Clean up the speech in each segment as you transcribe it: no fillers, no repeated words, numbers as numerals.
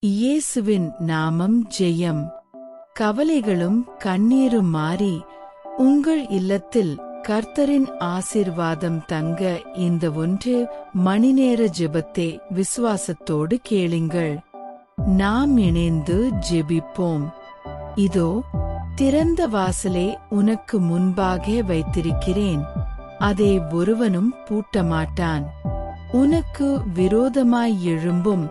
இயேசுவின் நாமம் ஜெயம். கவலைகளும் கண்ணீரும் மாறி உங்கள் இல்லத்தில் கர்த்தரின் ஆசீர்வாதம் தங்க இந்த 1 மணிநேர ஜெபத்தை விசுவாசத்தோடு கேளுங்கள். நாம் இணைந்து ஜெபிப்போம். இதோ திறந்த வாசலை உனக்கு முன்பாக வைத்திருக்கிறேன், அதை ஒருவனும் பூட்டமாட்டான். உனக்கு விரோதமாய் எழும்பும்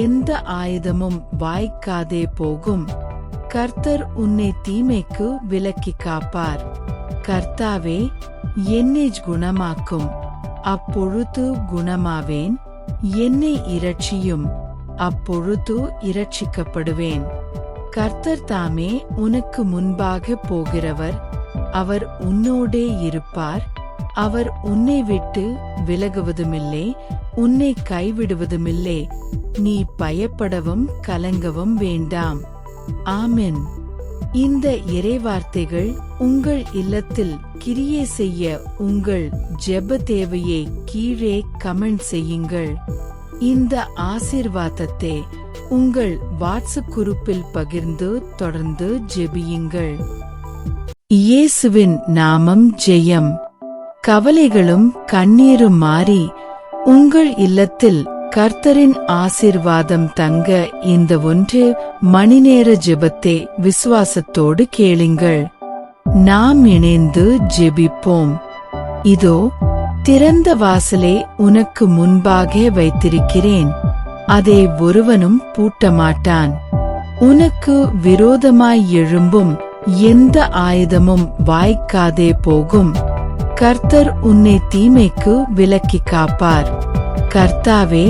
எந்த ஆயுதமும் வாய்க்காதே போகும். கர்த்தர் உன்னை தீமைக்கு விலக்கி காப்பார். கர்த்தாவே, என்னை குணமாக்கும், அப்பொழுது குணமாவேன். என்னை இரட்சியும், அப்பொழுது இரட்சிக்கப்படுவேன். கர்த்தர் தாமே உனக்கு முன்பாக போகிறவர், அவர் உன்னோடே இருப்பார். அவர் உன்னை விட்டு விலகுவதுமில்லை, உன்னை கைவிடுவதுமில்லை. நீ பயப்படவும் கலங்கவும் வேண்டாம். ஆமென். இந்த இறைவார்த்தைகள் உங்கள் இல்லத்தில் கிரியை செய்ய உங்கள் ஜெப தேவையை கீழே கமெண்ட் செய்யுங்கள். இந்த ஆசீர்வாதத்தை உங்கள் வாட்ஸ்அப் குரூப்பில் பகிர்ந்து தொடர்ந்து ஜெபியுங்கள். இயேசுவின் நாமம் ஜெயம். கவலைகளும் கண்ணீரும் மாறி உங்கள் இல்லத்தில் கர்த்தரின் ஆசீர்வாதம் தங்க இந்த 1 மணிநேர ஜெபத்தை விசுவாசத்தோடு கேளுங்கள். நாம் இணைந்து ஜெபிப்போம். இதோ திறந்த வாசலை உனக்கு முன்பாக வைத்திருக்கிறேன், அதை ஒருவனும் பூட்டமாட்டான். உனக்கு விரோதமாய் எழும்பும் எந்த ஆயுதமும் வாய்க்காதே போகும். கர்த்தர் உன்னை தீமைக்கு விலக்கி காப்பார். கர்த்தாவே,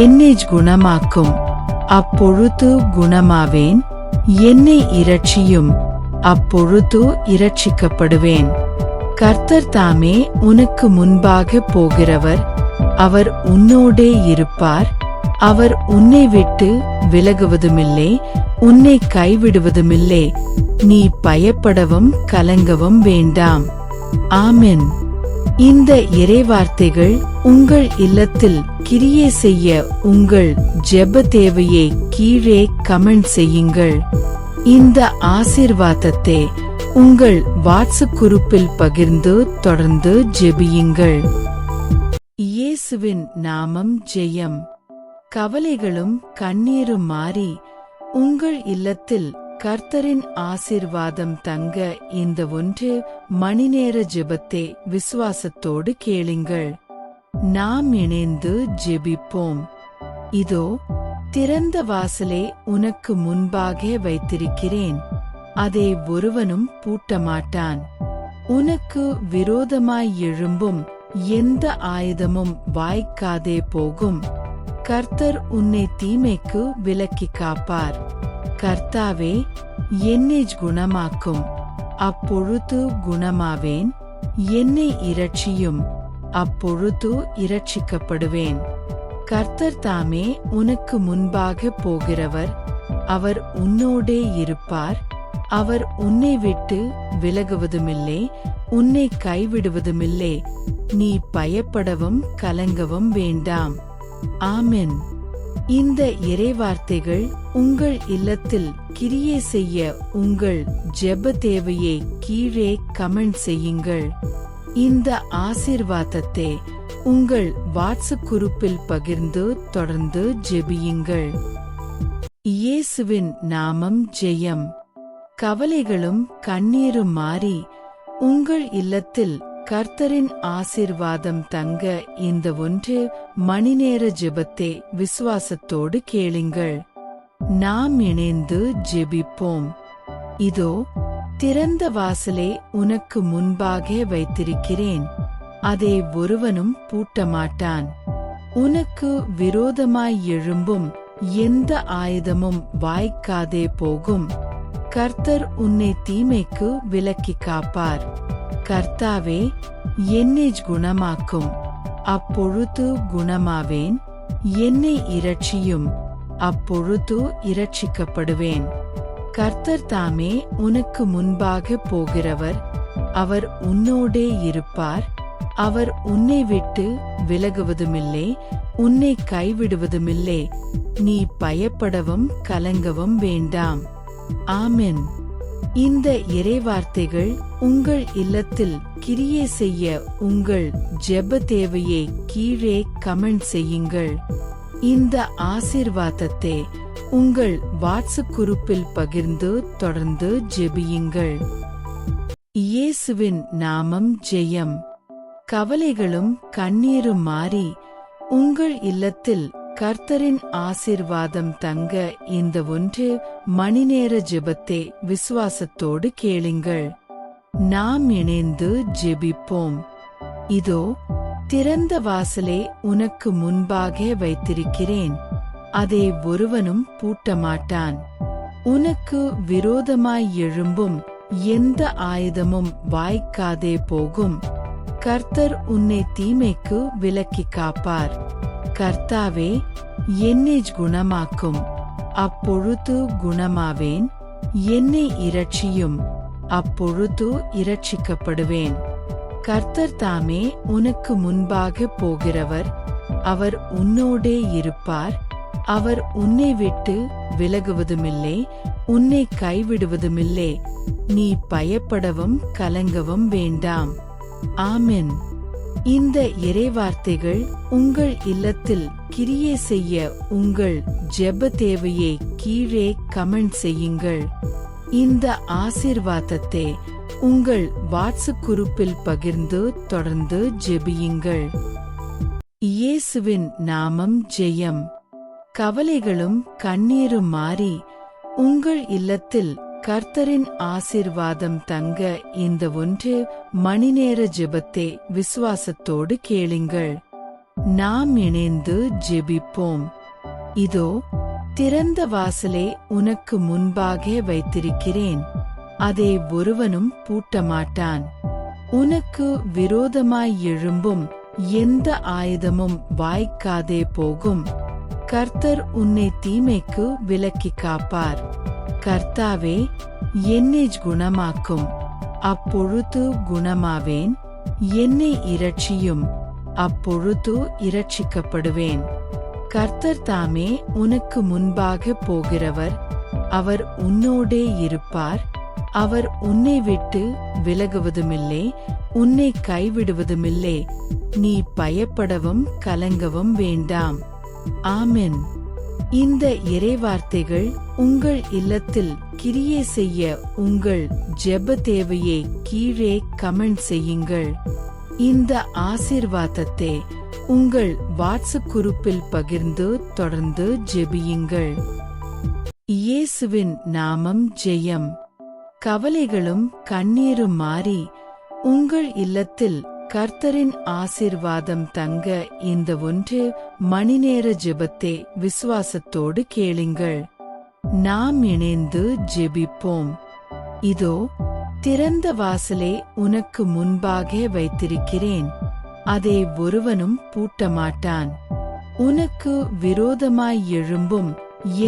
என்னை குணமாக்கும், அப்பொழுது குணமாவேன். என்னை இரட்சியும், அப்பொழுது இரட்சிக்கப்படுவேன். கர்த்தர் தாமே உனக்கு முன்பாக போகிறவர், அவர் உன்னோடே இருப்பார். அவர் உன்னை விட்டு விலகுவதுமில்லை, உன்னை கைவிடுவதுமில்லை. நீ பயப்படவும் கலங்கவும் வேண்டாம். ஆமென். இந்த இறைவார்த்தைகள் உங்கள் இல்லத்தில் கிரியை செய்ய உங்கள் ஜெப தேவையை கீழே கமெண்ட் செய்யுங்கள். இந்த ஆசீர்வாதத்தை உங்கள் வாட்ஸ்அப் குரூப்பில் பகிர்ந்து தொடர்ந்து ஜெபியுங்கள். இயேசுவின் நாமம் ஜெயம். கவலைகளும் கண்ணீரும் மாறி உங்கள் இல்லத்தில் கர்த்தரின் ஆசீர்வாதம் தங்க இந்த 1 மணிநேர ஜெபத்தை விசுவாசத்தோடு கேளுங்கள். நாம் இணைந்து ஜெபிப்போம். இதோ திறந்த வாசலை உனக்கு முன்பாக வைத்திருக்கிறேன், அதை ஒருவனும் பூட்டமாட்டான். உனக்கு விரோதமாய் எழும்பும் எந்த ஆயுதமும் வாய்க்காதே போகும். கர்த்தர் உன்னை தீமைக்கு விலக்கி காப்பார். கர்த்தாவே, என்னை குணமாக்கும், அப்பொழுது குணமாவேன். என்னை இரட்சியும், அப்பொழுது இரட்சிக்கப்படுவேன். கர்த்தர் தாமே உனக்கு முன்பாக போகிறவர், அவர் உன்னோடே இருப்பார். அவர் உன்னை விட்டு விலகுவதுமில்லை, உன்னை கைவிடுவதுமில்லை. நீ பயப்படவும் கலங்கவும் வேண்டாம். ஆமென். இந்த இறைவார்த்தைகள் உங்கள் இல்லத்தில் கிரியை செய்ய உங்கள் ஜெப தேவையை கீழே கமெண்ட் செய்யுங்கள். இந்த ஆசீர்வாதத்தை உங்கள் வாட்ஸ்அப் குரூப்பில் பகிர்ந்து தொடர்ந்து ஜெபியுங்கள். இயேசுவின் நாமம் ஜெயம். கவலைகளும் கண்ணீரும் மாறி உங்கள் இல்லத்தில் கர்த்தரின் ஆசீர்வாதம் தங்க இந்த 1 மணிநேர ஜெபத்தை விசுவாசத்தோடு கேளுங்கள். நாம் இணைந்து ஜெபிப்போம். இதோ திறந்த வாசலை உனக்கு முன்பாக வைத்திருக்கிறேன், அதை ஒருவனும் பூட்டமாட்டான். உனக்கு விரோதமாய் எழும்பும் எந்த ஆயுதமும் வாய்க்காதே போகும். கர்த்தர் உன்னை தீமைக்கு விலக்கி காப்பார். கர்த்தாவே, என்னை குணமாக்கும், அப்பொழுது குணமாவேன். என்னை இரட்சியும், அப்பொழுது இரட்சிக்கப்படுவேன். கர்த்தர் தாமே உனக்கு முன்பாக போகிறவர், அவர் உன்னோடே இருப்பார். அவர் உன்னை விட்டு விலகுவதுமில்லை, உன்னை கைவிடுவதுமில்லை. நீ பயப்படவும் கலங்கவும் வேண்டாம். ஆமென். இந்த இறைவார்த்தைகள் உங்கள் இல்லத்தில் கிரியை செய்ய உங்கள் ஜெப தேவையை கீழே கமெண்ட் செய்யுங்கள். இந்த ஆசீர்வாதத்தை உங்கள் வாட்ஸ்அப் குரூப்பில் பகிர்ந்து தொடர்ந்து ஜெபியுங்கள். இயேசுவின் நாமம் ஜெயம். கவலைகளும் கண்ணீரும் மாறி உங்கள் இல்லத்தில் கர்த்தரின் ஆசீர்வாதம் தங்க இந்த 1 மணி நேர ஜெபத்தை விசுவாசத்தோடு கேளுங்கள். நாம் இணைந்து ஜெபிப்போம். இதோ திறந்த வாசலை உனக்கு முன்பாக வைத்திருக்கிறேன், அதை ஒருவனும் பூட்டமாட்டான். உனக்கு விரோதமாய் எழும்பும் எந்த ஆயுதமும் வாய்க்காதே போகும். கர்த்தர் உன்னை தீமைக்கு விலக்கி காப்பார். கர்த்தாவே, என்னை குணமாக்கும், அப்பொழுது குணமாவேன். என்னை இரட்சியும், அப்பொழுது இரட்சிக்கப்படுவேன். கர்த்தர் தாமே உனக்கு முன்பாக போகிறவர், அவர் உன்னோடே இருப்பார். அவர் உன்னை விட்டு விலகுவதுமில்லை, உன்னை கைவிடுவதுமில்லை. நீ பயப்படவும் கலங்கவும் வேண்டாம். ஆமென். இந்த இறைவார்த்தைகள் உங்கள் இல்லத்தில் கிரியை செய்ய உங்கள் ஜெப தேவையை கீழே கமெண்ட் செய்யுங்கள். இந்த ஆசீர்வாதத்தை உங்கள் வாட்ஸ்அப் குரூப்பில் பகிர்ந்து தொடர்ந்து ஜெபியுங்கள். இயேசுவின் நாமம் ஜெயம். கவலைகளும் கண்ணீரும் மாறி உங்கள் இல்லத்தில் கர்த்தரின் ஆசீர்வாதம் தங்க இந்த 1 மணி நேர ஜெபத்தை விசுவாசத்தோடு கேளுங்கள். நாம் இணைந்து ஜெபிப்போம். இதோ திறந்த வாசலை உனக்கு முன்பாக வைத்திருக்கிறேன், அதை ஒருவனும் பூட்டமாட்டான். உனக்கு விரோதமாய் எழும்பும் எந்த ஆயுதமும் வாய்க்காதே போகும். கர்த்தர் உன்னை தீமைக்கு விலக்கி காப்பார். கர்த்தாவே, என்னை குணமாக்கும், அப்பொழுது குணமாவேன். என்னை இரட்சியும், அப்பொழுது இரட்சிக்கப்படுவேன். கர்த்தர் தாமே உனக்கு முன்பாக போகிறவர், அவர் உன்னோடே இருப்பார். அவர் உன்னை விட்டு விலகுவதுமில்லை, உன்னை கைவிடுவதுமில்லை. நீ பயப்படவும் கலங்கவும் வேண்டாம். ஆமென். இந்த இறைவார்த்தைகள் உங்கள் இல்லத்தில் கிரியை செய்ய உங்கள் ஜெப தேவையை கீழே கமெண்ட் செய்யுங்கள். இந்த ஆசீர்வாதத்தை உங்கள் வாட்ஸ்அப் குரூப்பில் பகிர்ந்து தொடர்ந்து ஜெபியுங்கள். இயேசுவின் நாமம் ஜெயம். கவலைகளும் கண்ணீரும் மாறி உங்கள் இல்லத்தில் கர்த்தரின் ஆசீர்வாதம் தங்க இந்த 1 மணி நேர ஜெபத்தை விசுவாசத்தோடு கேளுங்கள். நாம் இணைந்து ஜெபிப்போம். இதோ திறந்த வாசலை உனக்கு முன்பாக வைத்திருக்கிறேன், அதை ஒருவனும் பூட்டமாட்டான். உனக்கு விரோதமாய் எழும்பும்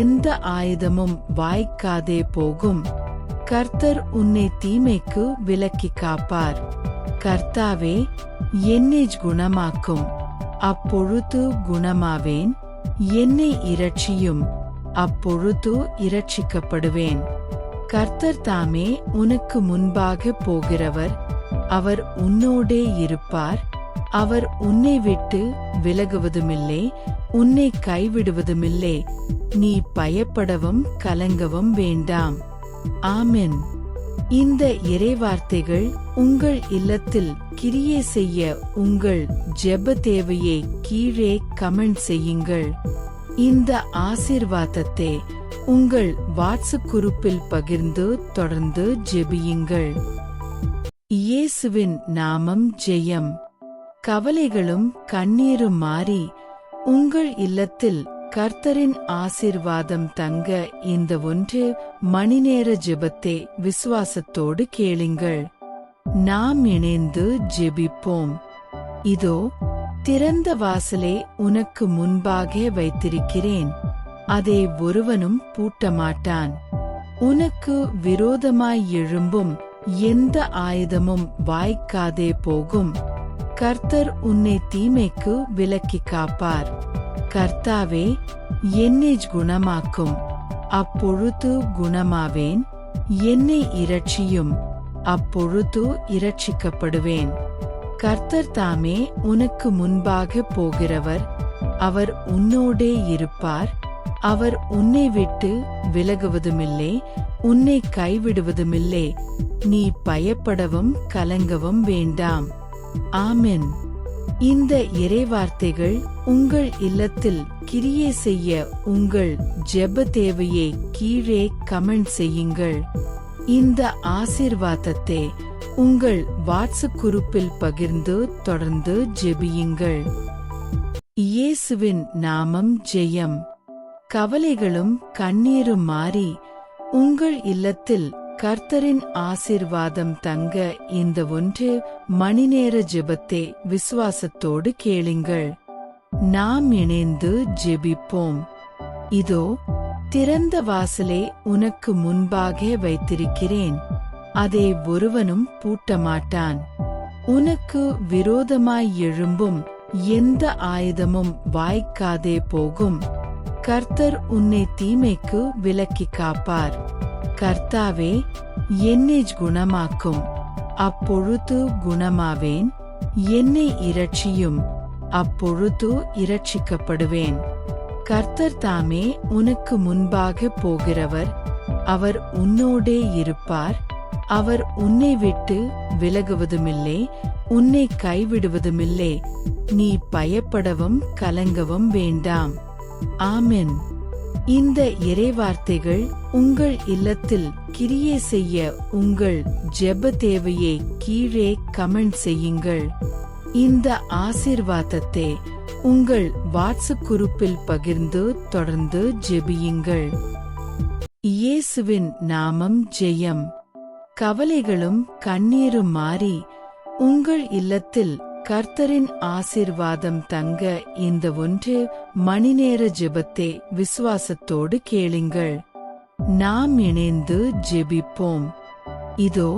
எந்த ஆயுதமும் வாய்க்காதே போகும். கர்த்தர் உன்னை தீமைக்கு விலக்கி காப்பார். கர்த்தாவே, என்னை குணமாக்கும், அப்பொழுது குணமாவேன். என்னை இரட்சியும், அப்பொழுது இரட்சிக்கப்படுவேன். கர்த்தர் தாமே உனக்கு முன்பாக போகிறவர், அவர் உன்னோடே இருப்பார். அவர் உன்னை விட்டு விலகுவதுமில்லை, உன்னை கைவிடுவதுமில்லை. நீ பயப்படவும் கலங்கவும் வேண்டாம். ஆமென். இந்த இறைவார்த்தைகள் உங்கள் இல்லத்தில் கிரியை செய்ய உங்கள் ஜெப தேவையை கீழே கமெண்ட் செய்யுங்கள். இந்த ஆசீர்வாதத்தை உங்கள் வாட்ஸ்அப் குரூப்பில் பகிர்ந்து தொடர்ந்து ஜெபியுங்கள். இயேசுவின் நாமம் ஜெயம். கவலைகளும் கண்ணீரும் மாறி உங்கள் இல்லத்தில் கர்த்தரின் ஆசீர்வாதம் தங்க இந்த 1 மணி நேர ஜெபத்தை விசுவாசத்தோடு கேளுங்கள். நாம் இணைந்து ஜெபிப்போம். இதோ திறந்த வாசலை உனக்கு முன்பாக வைத்திருக்கிறேன், அதை ஒருவனும் பூட்டமாட்டான். உனக்கு விரோதமாய் எழும்பும் எந்த ஆயுதமும் வாய்க்காதே போகும். கர்த்தர் உன்னை தீமைக்கு விலக்கி காப்பார். கர்த்தாவே, என்னை குணமாக்கும், அப்பொழுது குணமாவேன். என்னை இரட்சியும், அப்பொழுது இரட்சிக்கப்படுவேன். கர்த்தர் தாமே உனக்கு முன்பாக போகிறவர், அவர் உன்னோடே இருப்பார். அவர் உன்னை விட்டு விலகுவதுமில்லை, உன்னை கைவிடுவதுமில்லை. நீ பயப்படவும் கலங்கவும் வேண்டாம். ஆமென். இந்த இறைவார்த்தைகள் உங்கள் இல்லத்தில் கிரியை செய்ய உங்கள் ஜெப தேவையை கீழே கமெண்ட் செய்யுங்கள். இந்த ஆசீர்வாதத்தை உங்கள் வாட்ஸ்அப் குரூப்பில் பகிர்ந்து தொடர்ந்து ஜெபியுங்கள். இயேசுவின் நாமம் ஜெயம். கவலைகளும் கண்ணீரும் மாறி உங்கள் இல்லத்தில் கர்த்தரின் ஆசீர்வாதம் தங்க இந்த 1 மணிநேர ஜெபத்தை விசுவாசத்தோடு கேளுங்கள். நாம் இணைந்து ஜெபிப்போம். இதோ திறந்த வாசலை உனக்கு முன்பாக வைத்திருக்கிறேன், அதை ஒருவனும் பூட்டமாட்டான். உனக்கு விரோதமாய் எழும்பும் எந்த ஆயுதமும் வாய்க்காதே போகும். கர்த்தர் உன்னை தீமைக்கு விலக்கி காப்பார். கர்த்தாவே, என்னை குணமாக்கும், அப்பொழுது குணமாவேன். என்னை இரட்சியும், அப்பொழுது இரட்சிக்கப்படுவேன். கர்த்தர் தாமே உனக்கு முன்பாக போகிறவர், அவர் உன்னோடே இருப்பார். அவர் உன்னை விட்டு விலகுவதுமில்லை, உன்னை கைவிடுவதுமில்லை. நீ பயப்படவும் கலங்கவும் வேண்டாம். ஆமென். இந்த இறைவார்த்தைகள் உங்கள் இல்லத்தில் கிரியை செய்ய உங்கள் ஜெப தேவையை கீழே கமெண்ட் செய்யுங்கள். இந்த ஆசீர்வாதத்தை உங்கள் வாட்ஸ்அப் குரூப்பில் பகிர்ந்து தொடர்ந்து ஜெபியுங்கள். இயேசுவின் நாமம் ஜெயம். கவலைகளும் கண்ணீரும் மாறி உங்கள் இல்லத்தில் கர்த்தரின் ஆசீர்வாதம் தங்க இந்த 1 மணிநேர ஜெபத்தை விசுவாசத்தோடு கேளுங்கள். நாம் இணைந்து ஜெபிப்போம். இதோ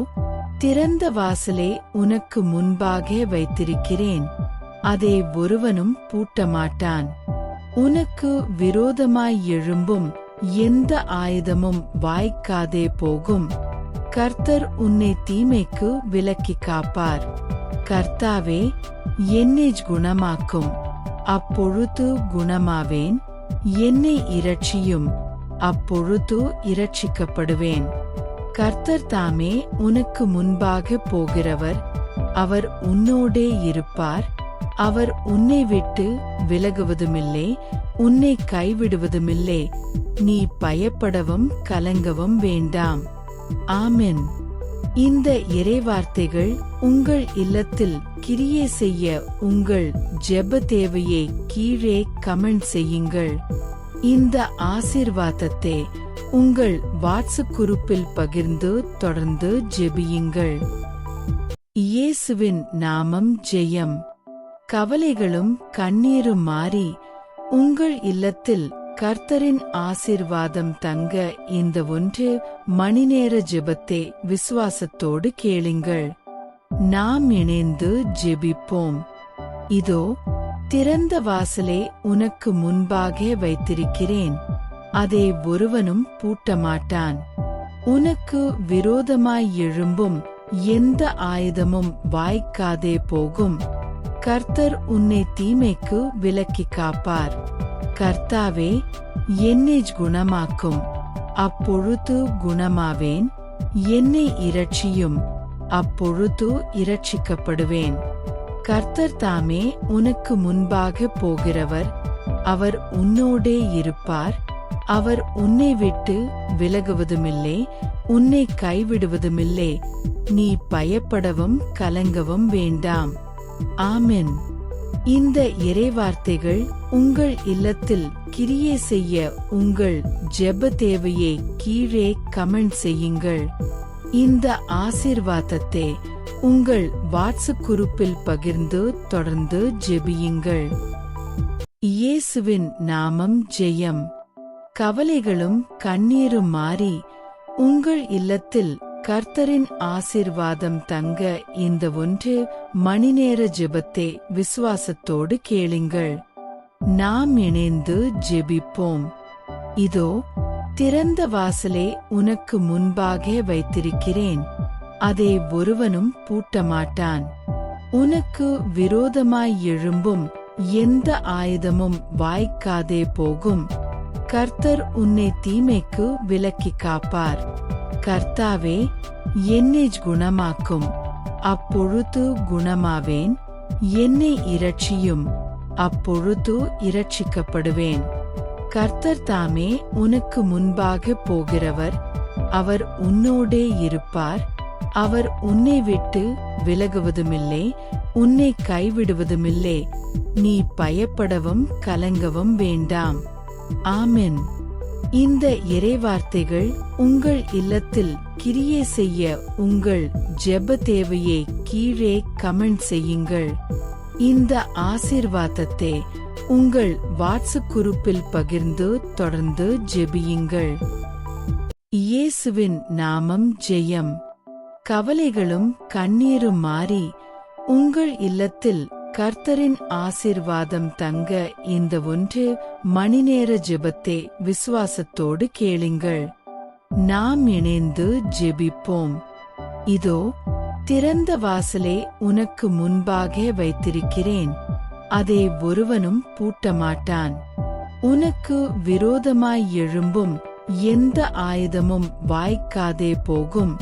திறந்த வாசலை உனக்கு முன்பாக வைத்திருக்கிறேன், அதை ஒருவனும் பூட்டமாட்டான். உனக்கு விரோதமாய் எழும்பும் எந்த ஆயுதமும் வாய்க்காதே போகும். கர்த்தர் உன்னை தீமைக்கு விலக்கி காப்பார். கர்த்தாவே, என்னை குணமாக்கும், அப்பொழுது குணமாவேன். என்னை இரட்சியும், அப்பொழுது இரட்சிக்கப்படுவேன். கர்த்தர் தாமே உனக்கு முன்பாக போகிறவர், அவர் உன்னோடே இருப்பார். அவர் உன்னை விட்டு விலகுவதுமில்லை, உன்னை கைவிடுவதுமில்லை. நீ பயப்படவும் கலங்கவும் வேண்டாம். ஆமென். இந்த இறைவார்த்தைகள் உங்கள் இல்லத்தில் கிரியை செய்ய உங்கள் ஜெப தேவையை கீழே கமெண்ட் செய்யுங்கள். இந்த ஆசீர்வாதத்தை உங்கள் வாட்ஸ்அப் குரூப்பில் பகிர்ந்து தொடர்ந்து ஜெபியுங்கள். இயேசுவின் நாமம் ஜெயம். கவலைகளும் கண்ணீரும் மாறி உங்கள் இல்லத்தில் கர்த்தரின் ஆசீர்வாதம் தங்க இந்த 1 மணிநேர ஜெபத்தை விசுவாசத்தோடு கேளுங்கள். நாம் இணைந்து ஜெபிப்போம். இதோ திறந்த வாசலை உனக்கு முன்பாக வைத்திருக்கிறேன், அதை ஒருவனும் பூட்டமாட்டான். உனக்கு விரோதமாய் எழும்பும் எந்த ஆயுதமும் வாய்க்காதே போகும். கர்த்தர் உன்னை தீமைக்கு விலக்கி காப்பார். கர்த்தாவே, என்னை குணமாக்கும், அப்பொழுது குணமாவேன். என்னை இரட்சியும், அப்பொழுது இரட்சிக்கப்படுவேன். கர்த்தர் தாமே உனக்கு முன்பாக போகிறவர், அவர் உன்னோடே இருப்பார். அவர் உன்னை விட்டு விலகுவதுமில்லை, உன்னை கைவிடுவதுமில்லை. நீ பயப்படவும் கலங்கவும் வேண்டாம். ஆமென். இந்த இறைவார்த்தைகள் உங்கள் இல்லத்தில் கிரியை செய்ய உங்கள் ஜெப தேவையை கீழே கமெண்ட் செய்யுங்கள். இந்த ஆசீர்வாதத்தை உங்கள் வாட்ஸ்அப் குரூப்பில் பகிர்ந்து தொடர்ந்து ஜெபியுங்கள். இயேசுவின் நாமம் ஜெயம். கவலைகளும் கண்ணீரும் மாறி உங்கள் இல்லத்தில் கர்த்தரின் ஆசீர்வாதம் தங்க இந்த 1 மணிநேர ஜெபத்தை விசுவாசத்தோடு கேளுங்கள். நாம் இணைந்து ஜெபிப்போம். இதோ திறந்த வாசலை உனக்கு முன்பாக வைத்திருக்கிறேன், அதை ஒருவனும் பூட்டமாட்டான். உனக்கு விரோதமாய் எழும்பும் எந்த ஆயுதமும் வாய்க்காதே போகும். கர்த்தர் உன்னை தீமைக்கு விலக்கி காப்பார். கர்த்தாவே, என்னை குணமாக்கும், அப்பொழுது குணமாவேன். என்னை இரட்சியும், அப்பொழுது இரட்சிக்கப்படுவேன். கர்த்தர் தாமே உனக்கு முன்பாக போகிறவர், அவர் உன்னோடே இருப்பார். அவர் உன்னை விட்டு விலகுவதுமில்லை, உன்னை கைவிடுவதுமில்லை. நீ பயப்படவும் கலங்கவும் வேண்டாம். ஆமென். இந்த இறைவார்த்தைகள் உங்கள் இல்லத்தில் கிரியை செய்ய உங்கள் ஜெப தேவையை கீழே கமெண்ட் செய்யுங்கள். இந்த ஆசீர்வாதத்தை உங்கள் வாட்ஸ்அப் குரூப்பில் பகிர்ந்து தொடர்ந்து ஜெபியுங்கள். இயேசுவின் நாமம் ஜெயம். கவலைகளும் கண்ணீரும் மாறி உங்கள் இல்லத்தில் கர்த்தரின் ஆசீர்வாதம் தங்க இந்த 1 மணிநேர ஜெபத்தை விசுவாசத்தோடு கேளுங்கள். நாம் இணைந்து ஜெபிப்போம். இதோ திறந்த வாசலை உனக்கு முன்பாக வைத்திருக்கிறேன், அதை ஒருவனும் பூட்டமாட்டான். உனக்கு விரோதமாய் எழும்பும் எந்த ஆயுதமும் வாய்க்காதே போகும்.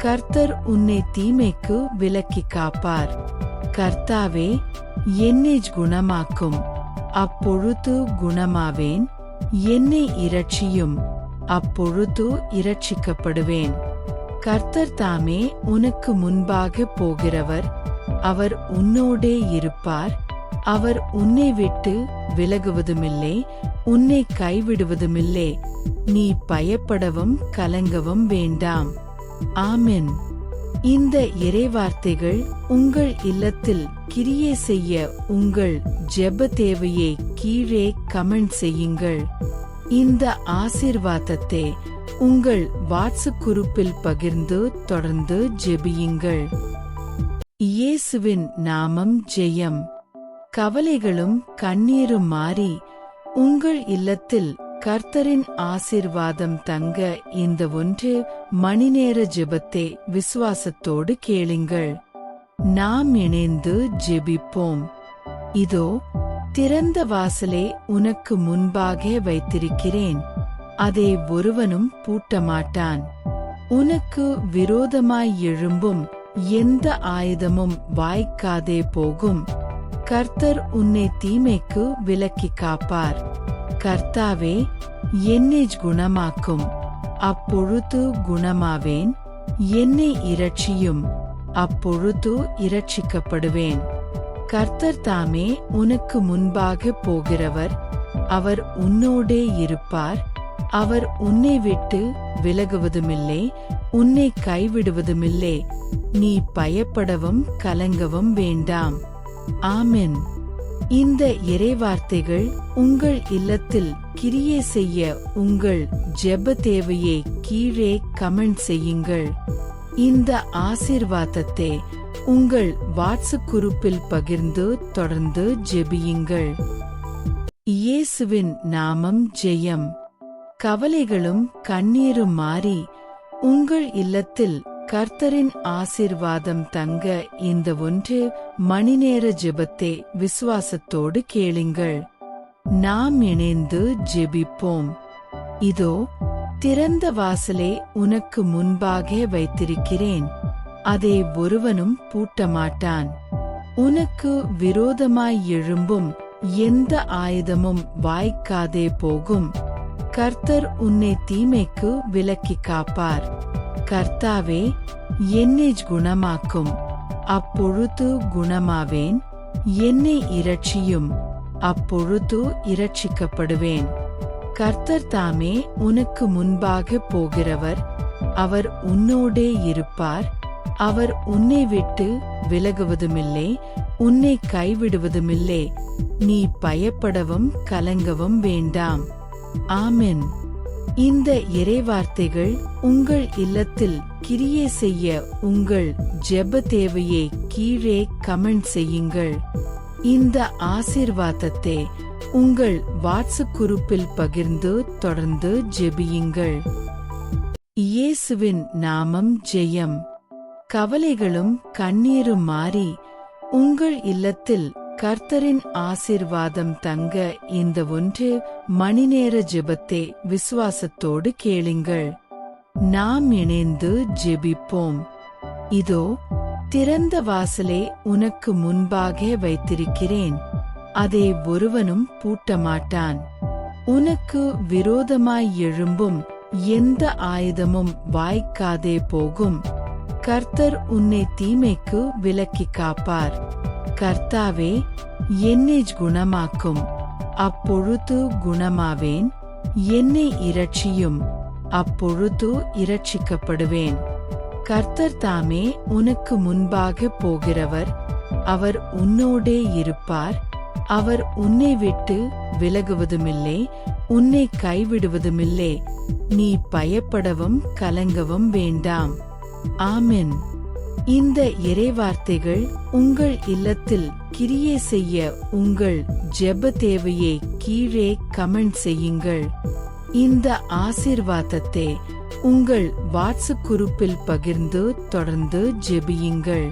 கர்த்தர் உன்னை தீமைக்கு விலக்கி காப்பார். கர்த்தாவே, என்னை குணமாக்கும், அப்பொழுது குணமாவேன். என்னை இரட்சியும், அப்பொழுது இரட்சிக்கப்படுவேன். கர்த்தர் தாமே உனக்கு முன்பாக போகிறவர், அவர் உன்னோடே இருப்பார். அவர் உன்னை விட்டு விலகுவதுமில்லை, உன்னை கைவிடுவதுமில்லை. நீ பயப்படவும் கலங்கவும் வேண்டாம். ஆமென். இந்த இறைவார்த்தைகள் உங்கள் இல்லத்தில் கிரியை செய்ய உங்கள் ஜெப தேவையை கீழே கமெண்ட் செய்யுங்கள். இந்த ஆசீர்வாதத்தை உங்கள் வாட்ஸ்அப் குரூப்பில் பகிர்ந்து தொடர்ந்து ஜெபியுங்கள். இயேசுவின் நாமம் ஜெயம். கவலைகளும் கண்ணீரும் மாறி உங்கள் இல்லத்தில் கர்த்தரின் ஆசீர்வாதம் தங்க இந்த 1 மணிநேர ஜெபத்தை விசுவாசத்தோடு கேளுங்கள். நாம் இணைந்து ஜெபிப்போம். இதோ திறந்த வாசலை உனக்கு முன்பாக வைத்திருக்கிறேன், அதை ஒருவனும் பூட்டமாட்டான். உனக்கு விரோதமாய் எழும்பும் எந்த ஆயுதமும் வாய்க்காதே போகும். கர்த்தர் உன்னை தீமைக்கு விலக்கி காப்பார். கர்த்தாவே, என்னை குணமாக்கும், அப்பொழுது குணமாவேன். என்னை இரட்சியும், அப்பொழுது இரட்சிக்கப்படுவேன். கர்த்தர் தாமே உனக்கு முன்பாக போகிறவர், அவர் உன்னோடே இருப்பார். அவர் உன்னை விட்டு விலகுவதுமில்லை, உன்னை கைவிடுவதுமில்லை. நீ பயப்படவும் கலங்கவும் வேண்டாம். ஆமென். இந்த இறைவார்த்தைகள் உங்கள் இல்லத்தில் கிரியை செய்ய உங்கள் ஜெப தேவையை கீழே கமெண்ட் செய்யுங்கள். இந்த ஆசீர்வாதத்தை உங்கள் வாட்ஸ்அப் குரூப்பில் பகிர்ந்து தொடர்ந்து ஜெபியுங்கள். இயேசுவின் நாமம் ஜெயம். கவலைகளும் கண்ணீரும் மாறி உங்கள் இல்லத்தில் கர்த்தரின் ஆசீர்வாதம் தங்க இந்த 1 மணிநேர ஜெபத்தை விசுவாசத்தோடு கேளுங்கள். நாம் இணைந்து ஜெபிப்போம். இதோ திறந்த வாசலை உனக்கு முன்பாக வைத்திருக்கிறேன், அதை ஒருவனும் பூட்டமாட்டான். உனக்கு விரோதமாய் எழும்பும் எந்த ஆயுதமும் வாய்க்காதே போகும். கர்த்தர் உன்னை தீமைக்கு விலக்கி காப்பார். கர்த்தாவே, என்னை குணமாக்கும், அப்பொழுது குணமாவேன். என்னை இரட்சியும், அப்பொழுது இரட்சிக்கப்படுவேன். கர்த்தர் தாமே உனக்கு முன்பாக போகிறவர், அவர் உன்னோடே இருப்பார். அவர் உன்னை விட்டு விலகுவதுமில்லை, உன்னை கைவிடுவதுமில்லை. நீ பயப்படவும் கலங்கவும் வேண்டாம். ஆமென். இந்த இறைவார்த்தைகள் உங்கள் இல்லத்தில் கிரியை செய்ய உங்கள் ஜெப தேவையை கீழே கமெண்ட் செய்யுங்கள். இந்த ஆசீர்வாதத்தை உங்கள் வாட்ஸ்அப் குரூப்பில் பகிர்ந்து தொடர்ந்து ஜெபியுங்கள். இயேசுவின் நாமம் ஜெயம். கவலைகளும் கண்ணீரும் மாறி உங்கள் இல்லத்தில் கர்த்தரின் ஆசீர்வாதம் தங்க இந்த 1 மணிநேர ஜெபத்தை விசுவாசத்தோடு கேளுங்கள். நாம் இணைந்து ஜெபிப்போம். இதோ திறந்த வாசலை உனக்கு முன்பாக வைத்திருக்கிறேன், அதை ஒருவனும் பூட்டமாட்டான். உனக்கு விரோதமாய் எழும்பும் எந்த ஆயுதமும் வாய்க்காதே போகும். கர்த்தர் உன்னை தீமைக்கு விலக்கி காப்பார். கர்த்தாவே, என்னை குணமாக்கும், அப்பொழுது குணமாவேன். என்னை இரட்சியும், அப்பொழுது இரட்சிக்கப்படுவேன். கர்த்தர் தாமே உனக்கு முன்பாக போகிறவர், அவர் உன்னோடே இருப்பார். அவர் உன்னை விட்டு விலகுவதுமில்லை, உன்னை கைவிடுவதுமில்லை. நீ பயப்படவும் கலங்கவும் வேண்டாம். ஆமென். இந்த இறைவார்த்தைகள் உங்கள் இல்லத்தில் கிரியை செய்ய உங்கள் ஜெப தேவையை கீழே கமெண்ட் செய்யுங்கள். இந்த ஆசீர்வாதத்தை உங்கள் வாட்ஸ்அப் குரூப்பில் பகிர்ந்து தொடர்ந்து ஜெபியுங்கள்.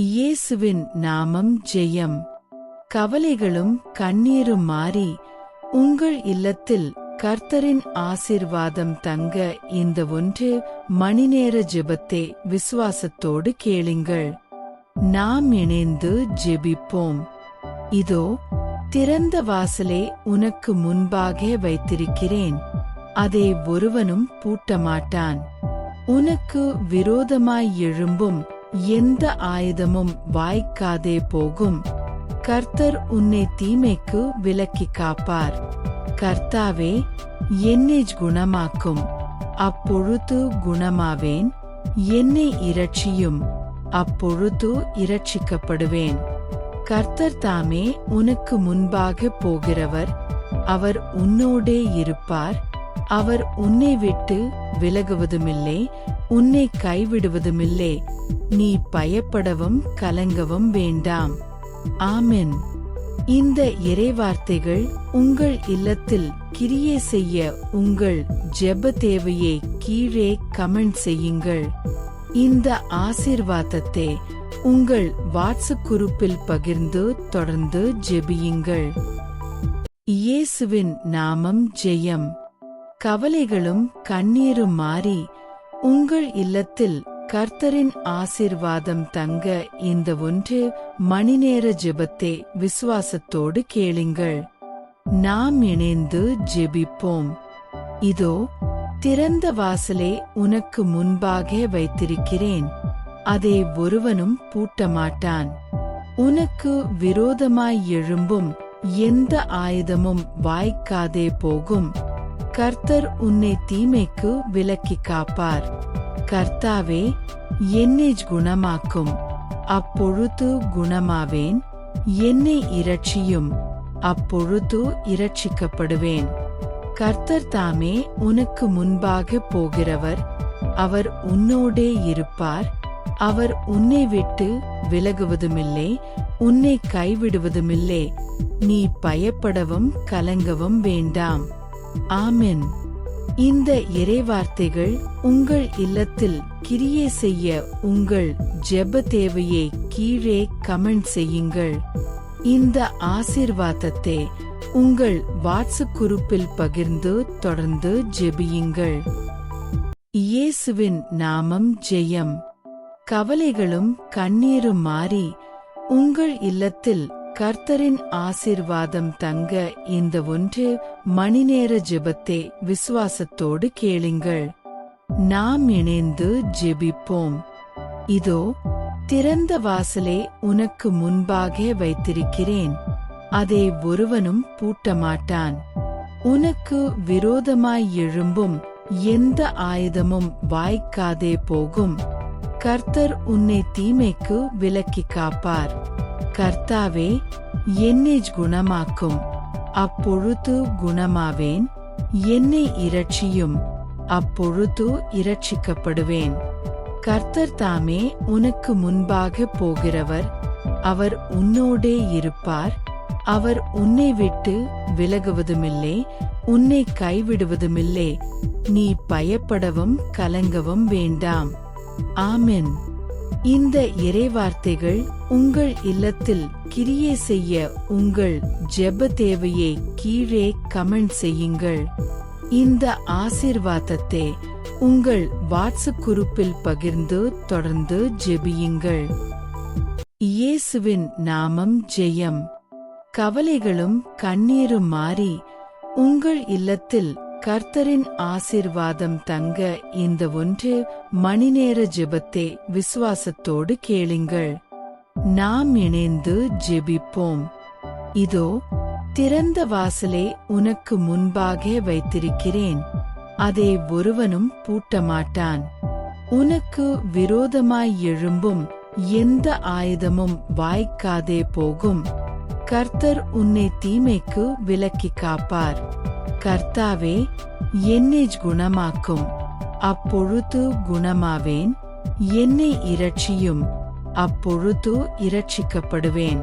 இயேசுவின் நாமம் ஜெயம். கவலைகளும் கண்ணீரும் மாறி உங்கள் இல்லத்தில் கர்த்தரின் ஆசீர்வாதம் தங்க இந்த 1 மணிநேர ஜெபத்தை விசுவாசத்தோடு கேளுங்கள். நாம் இணைந்து ஜெபிப்போம். இதோ திறந்த வாசலை உனக்கு முன்பாக வைத்திருக்கிறேன், அதை ஒருவனும் பூட்டமாட்டான். உனக்கு விரோதமாய் எழும்பும் எந்த ஆயுதமும் வாய்க்காதே போகும். கர்த்தர் உன்னை தீமைக்கு விலக்கி காப்பார். கர்த்தாவே, என்னை குணமாக்கும், அப்பொழுது குணமாவேன். என்னை இரட்சியும், அப்பொழுது இரட்சிக்கப்படுவேன். கர்த்தர் தாமே உனக்கு முன்பாக போகிறவர், அவர் உன்னோடே இருப்பார். அவர் உன்னை விட்டு விலகுவதுமில்லை, உன்னை கைவிடுவதுமில்லை. நீ பயப்படவும் கலங்கவும் வேண்டாம். ஆமென். இந்த இறைவார்த்தைகள் உங்கள் இல்லத்தில் கிரியை செய்ய உங்கள் ஜெப தேவையை கீழே கமெண்ட் செய்யுங்கள். இந்த ஆசீர்வாதத்தை உங்கள் வாட்ஸ்அப் குரூப்பில் பகிர்ந்து தொடர்ந்து ஜெபியுங்கள். இயேசுவின் நாமம் ஜெயம். கவலைகளும் கண்ணீரும் மாறி உங்கள் இல்லத்தில் கர்த்தரின் ஆசீர்வாதம் தங்க இந்த 1 மணிநேர ஜெபத்தை விசுவாசத்தோடு கேளுங்கள். நாம் இணைந்து ஜெபிப்போம். இதோ திறந்த வாசலை உனக்கு முன்பாக வைத்திருக்கிறேன், அதை ஒருவனும் பூட்டமாட்டான். உனக்கு விரோதமாய் எழும்பும் எந்த ஆயுதமும் வாய்க்காதே போகும். கர்த்தர் உன்னை தீமைக்கு விலக்கி காப்பார். கர்த்தாவே, என்னை குணமாக்கும், அப்பொழுது குணமாவேன். என்னை இரட்சியும், அப்பொழுது இரட்சிக்கப்படுவேன். கர்த்தர் தாமே உனக்கு முன்பாக போகிறவர், அவர் உன்னோடே இருப்பார். அவர் உன்னை விட்டு விலகுவதுமில்லை, உன்னை கைவிடுவதுமில்லை. நீ பயப்படவும் கலங்கவும் வேண்டாம். ஆமென். இந்த இறைவார்த்தைகள் உங்கள் இல்லத்தில் கிரியை செய்ய உங்கள் ஜெப தேவையை கீழே கமெண்ட் செய்யுங்கள். இந்த ஆசீர்வாதத்தை உங்கள் வாட்ஸ்அப் குரூப்பில் பகிர்ந்து தொடர்ந்து ஜெபியுங்கள். இயேசுவின் நாமம் ஜெயம். கவலைகளும் கண்ணீரும் மாறி உங்கள் இல்லத்தில் கர்த்தரின் ஆசீர்வாதம் தங்க இந்த 1 மணிநேர ஜெபத்தை விசுவாசத்தோடு கேளுங்கள். நாம் இணைந்து ஜெபிப்போம். இதோ திறந்த வாசலை உனக்கு முன்பாக வைத்திருக்கிறேன், அதை ஒருவனும் பூட்டமாட்டான். உனக்கு விரோதமாய் எழும்பும் எந்த ஆயுதமும் வாய்க்காதே போகும். கர்த்தர் உன்னை தீமைக்கு விலக்கி காப்பார். கர்த்தாவே, என்னை குணமாக்கும், அப்பொழுது குணமாவேன். என்னை இரட்சியும், அப்பொழுது இரட்சிக்கப்படுவேன். கர்த்தர் தாமே உனக்கு முன்பாக போகிறவர், அவர் உன்னோடே இருப்பார். அவர் உன்னை விட்டு விலகுவதுமில்லை, உன்னை கைவிடுவதுமில்லை. நீ பயப்படவும் கலங்கவும் வேண்டாம். ஆமென். இந்த இறைவார்த்தைகள் உங்கள் இல்லத்தில் கிரியை செய்ய உங்கள் ஜெப தேவையை கீழே கமெண்ட் செய்யுங்கள். இந்த ஆசீர்வாதத்தை உங்கள் வாட்ஸ்அப் குரூப்பில் பகிர்ந்து தொடர்ந்து ஜெபியுங்கள். இயேசுவின் நாமம் ஜெயம். கவலைகளும் கண்ணீரும் மாறி உங்கள் இல்லத்தில் கர்த்தரின் ஆசீர்வாதம் தங்க இந்த 1 மணிநேர ஜெபத்தை விசுவாசத்தோடு கேளுங்கள். நாம் இணைந்து ஜெபிப்போம். இதோ திறந்த வாசலை உனக்கு முன்பாக வைத்திருக்கிறேன், அதை ஒருவனும் பூட்டமாட்டான். உனக்கு விரோதமாய் எழும்பும் எந்த ஆயுதமும் வாய்க்காதே போகும். கர்த்தர் உன்னை தீமைக்கு விலக்கி காப்பார். கர்த்தாவே, என்னை குணமாக்கும், அப்பொழுது குணமாவேன். என்னை இரட்சியும், அப்பொழுது இரட்சிக்கப்படுவேன்.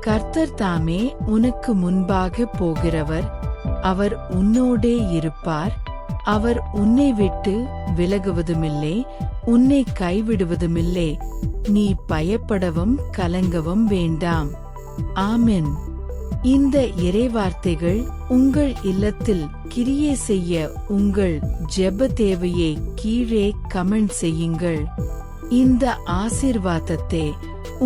கர்த்தர் தாமே உனக்கு முன்பாக போகிறவர், அவர் உன்னோடே இருப்பார். அவர் உன்னை விட்டு விலகுவதுமில்லை, உன்னை கைவிடுவதுமில்லை. நீ பயப்படவும் கலங்கவும் வேண்டாம். ஆமென். இந்த இறைவார்த்தைகள் உங்கள் இல்லத்தில் கிரியை செய்ய உங்கள் ஜெப தேவையை கீழே கமெண்ட் செய்யுங்கள். இந்த ஆசீர்வாதத்தை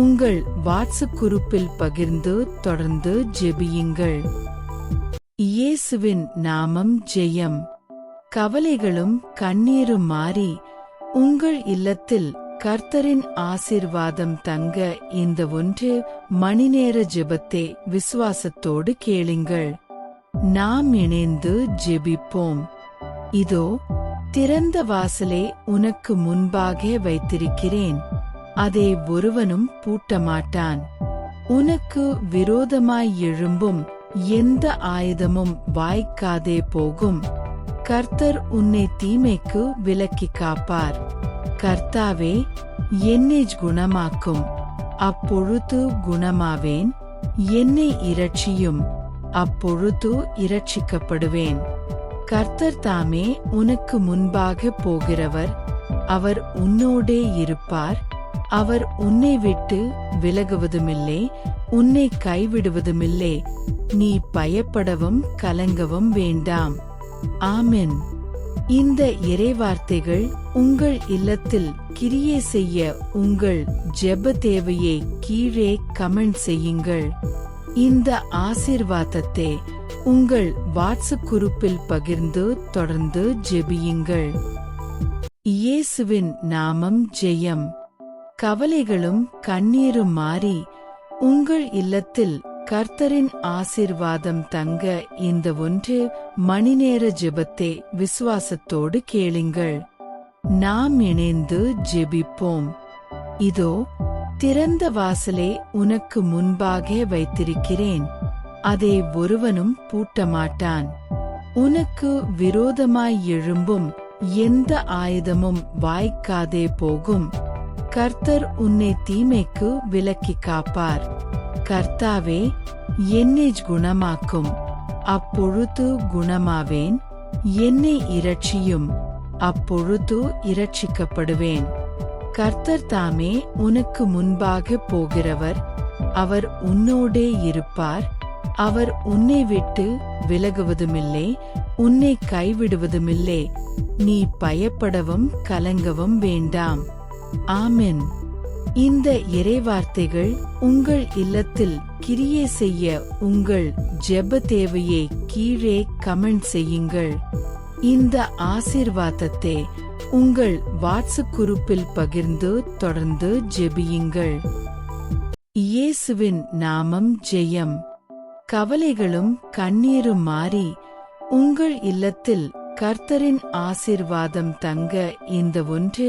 உங்கள் வாட்ஸ்அப் குரூப்பில் பகிர்ந்து தொடர்ந்து ஜெபியுங்கள். இயேசுவின் நாமம் ஜெயம். கவலைகளும் கண்ணீரும் மாறி உங்கள் இல்லத்தில் கர்த்தரின் ஆசீர்வாதம் தங்க இந்த 1 மணிநேர ஜெபத்தை விசுவாசத்தோடு கேளுங்கள். நாம் இணைந்து ஜெபிப்போம். இதோ திறந்த வாசலை உனக்கு முன்பாக வைத்திருக்கிறேன், அதை ஒருவனும் பூட்டமாட்டான். உனக்கு விரோதமாய் எழும்பும் எந்த ஆயுதமும் வாய்க்காதே போகும். கர்த்தர் உன்னை தீமைக்கு விலக்கி காப்பார். கர்த்தாவே, என்னை குணமாக்கும், அப்பொழுது குணமாவேன். என்னை இரட்சியும், அப்பொழுது இரட்சிக்கப்படுவேன். கர்த்தர் தாமே உனக்கு முன்பாக போகிறவர், அவர் உன்னோடே இருப்பார். அவர் உன்னை விட்டு விலகுவதுமில்லை, உன்னை கைவிடுவதுமில்லை. நீ பயப்படவும் கலங்கவும் வேண்டாம். ஆமென். இந்த இறைவார்த்தைகள் உங்கள் இல்லத்தில் கிரியை செய்ய உங்கள் ஜெப தேவையை கீழே கமெண்ட் செய்யுங்கள். இந்த ஆசீர்வாதத்தை உங்கள் வாட்ஸ்அப் குரூப்பில் பகிர்ந்து தொடர்ந்து ஜெபியுங்கள். இயேசுவின் நாமம் ஜெயம். கவலைகளும் கண்ணீரும் மாறி உங்கள் இல்லத்தில் கர்த்தரின் ஆசீர்வாதம் தங்க இந்த 1 மணிநேர ஜெபத்தை விசுவாசத்தோடு கேளுங்கள். நாம் இணைந்து ஜெபிப்போம். இதோ திறந்த வாசலை உனக்கு முன்பாக வைத்திருக்கிறேன், அதை ஒருவனும் பூட்டமாட்டான். உனக்கு விரோதமாய் எழும்பும் எந்த ஆயுதமும் வாய்க்காதே போகும். கர்த்தர் உன்னை தீமைக்கு விலக்கி காப்பார். கர்த்தாவே, என்னை குணமாக்கும், அப்பொழுது குணமாவேன். என்னை இரட்சியும், அப்பொழுது இரட்சிக்கப்படுவேன். கர்த்தர் தாமே உனக்கு முன்பாக போகிறவர், அவர் உன்னோடே இருப்பார். அவர் உன்னை விட்டு விலகுவதுமில்லை, உன்னை கைவிடுவதுமில்லை. நீ பயப்படவும் கலங்கவும் வேண்டாம். ஆமென். இந்த இறைவார்த்தைகள் உங்கள் இல்லத்தில் கிரியை செய்ய உங்கள் ஜெப தேவையை கீழே கமெண்ட் செய்யுங்கள். இந்த ஆசீர்வாதத்தை உங்கள் வாட்ஸ்அப் குரூப்பில் பகிர்ந்து தொடர்ந்து ஜெபியுங்கள். இயேசுவின் நாமம் ஜெயம். கவலைகளும் கண்ணீரும் மாறி உங்கள் இல்லத்தில் கர்த்தரின் ஆசீர்வாதம் தங்க இந்த 1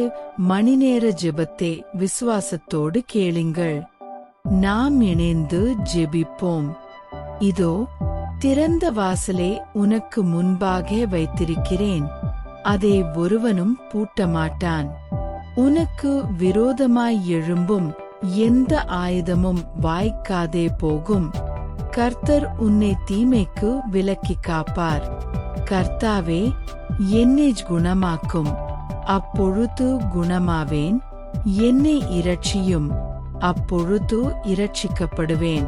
மணிநேர ஜெபத்தை விசுவாசத்தோடு கேளுங்கள். நாம் இணைந்து ஜெபிப்போம். இதோ திறந்த வாசலை உனக்கு முன்பாக வைத்திருக்கிறேன், அதை ஒருவனும் பூட்டமாட்டான். உனக்கு விரோதமாய் எழும்பும் எந்த ஆயுதமும் வாய்க்காதே போகும். கர்த்தர் உன்னை தீமைக்கு விலக்கி காப்பார். கர்த்தாவே, என்னை குணமாக்கும், அப்பொழுது குணமாவேன். என்னை இரட்சியும், அப்பொழுது இரட்சிக்கப்படுவேன்.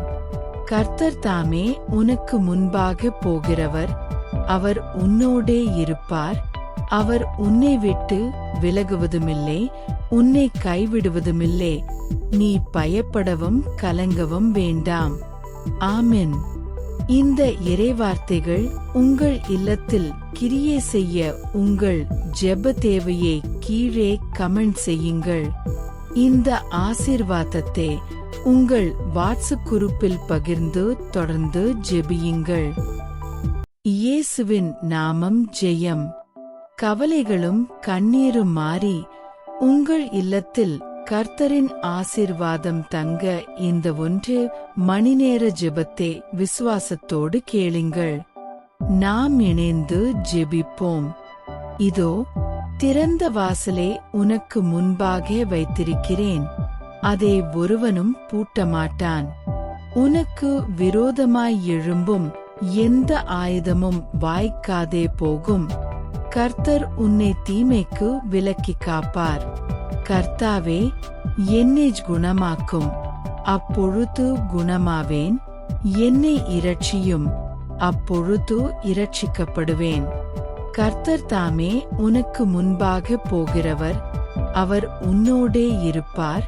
கர்த்தர் தாமே உனக்கு முன்பாக போகிறவர், அவர் உன்னோடே இருப்பார். அவர் உன்னை விட்டு விலகுவதுமில்லை, உன்னை கைவிடுவதுமில்லை. நீ பயப்படவும் கலங்கவும் வேண்டாம். ஆமென். இந்த இறைவார்த்தைகள் உங்கள் இல்லத்தில் கிரியை செய்ய உங்கள் ஜெப தேவையை கீழே கமெண்ட் செய்யுங்கள். இந்த ஆசீர்வாதத்தை உங்கள் வாட்ஸ்அப் குரூப்பில் பகிர்ந்து தொடர்ந்து ஜெபியுங்கள். இயேசுவின் நாமம் ஜெயம். கவலைகளும் கண்ணீரும் மாறி உங்கள் இல்லத்தில் கர்த்தரின் ஆசீர்வாதம் தங்க இந்த 1 மணிநேர ஜெபத்தை விசுவாசத்தோடு கேளுங்கள். நாம் இணைந்து ஜெபிப்போம். இதோ, திறந்த வாசலை உனக்கு முன்பாக வைத்திருக்கிறேன், அதை ஒருவனும் பூட்டமாட்டான். உனக்கு விரோதமாய் எழும்பும் எந்த ஆயுதமும் வாய்க்காதே போகும். கர்த்தர் உன்னை தீமைக்கு விலக்கி காப்பார். கர்த்தாவே, என்னை குணமாக்கும், அப்பொழுது குணமாவேன். என்னை இரட்சியும், அப்பொழுது இரட்சிக்கப்படுவேன். கர்த்தர் தாமே உனக்கு முன்பாக போகிறவர், அவர் உன்னோடே இருப்பார்.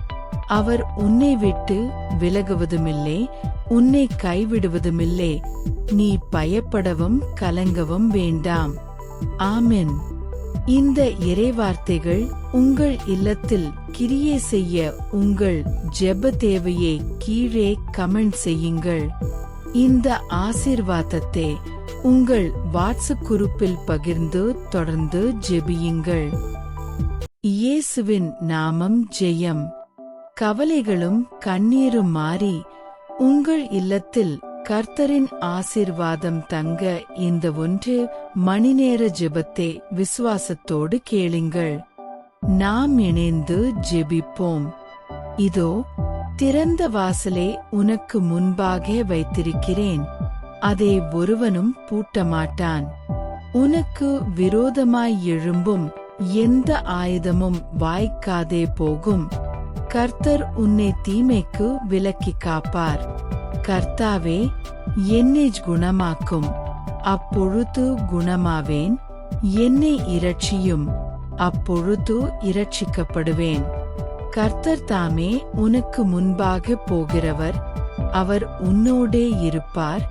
அவர் உன்னை விட்டு விலகுவதுமில்லை, உன்னை கைவிடுவதுமில்லை. நீ பயப்படவும் கலங்கவும் வேண்டாம். ஆமென். இந்த இறைவார்த்தைகள் உங்கள் இல்லத்தில் கிரியை செய்ய உங்கள் ஜெப தேவையை கீழே கமெண்ட் செய்யுங்கள். இந்த ஆசீர்வாதத்தை உங்கள் வாட்ஸ்அப் குரூப்பில் பகிர்ந்து தொடர்ந்து ஜெபியுங்கள். இயேசுவின் நாமம் ஜெயம். கவலைகளும் கண்ணீரும் மாறி உங்கள் இல்லத்தில் கர்த்தரின் ஆசீர்வாதம் தங்க இந்த 1 மணிநேர ஜெபத்தை விசுவாசத்தோடு கேளுங்கள். நாம் இணைந்து ஜெபிப்போம். இதோ, திறந்த வாசலை உனக்கு முன்பாக வைத்திருக்கிறேன், அதை ஒருவனும் பூட்டமாட்டான். உனக்கு விரோதமாய் எழும்பும் எந்த ஆயுதமும் வாய்க்காதே போகும். கர்த்தர் உன்னை தீமைக்கு விலக்கி காப்பார். கர்த்தாவே, என்னை குணமாக்கும், அப்பொழுது குணமாவேன். என்னை இரட்சியும், அப்பொழுது இரட்சிக்கப்படுவேன். கர்த்தர் தாமே உனக்கு முன்பாக போகிறவர், அவர் உன்னோடே இருப்பார்.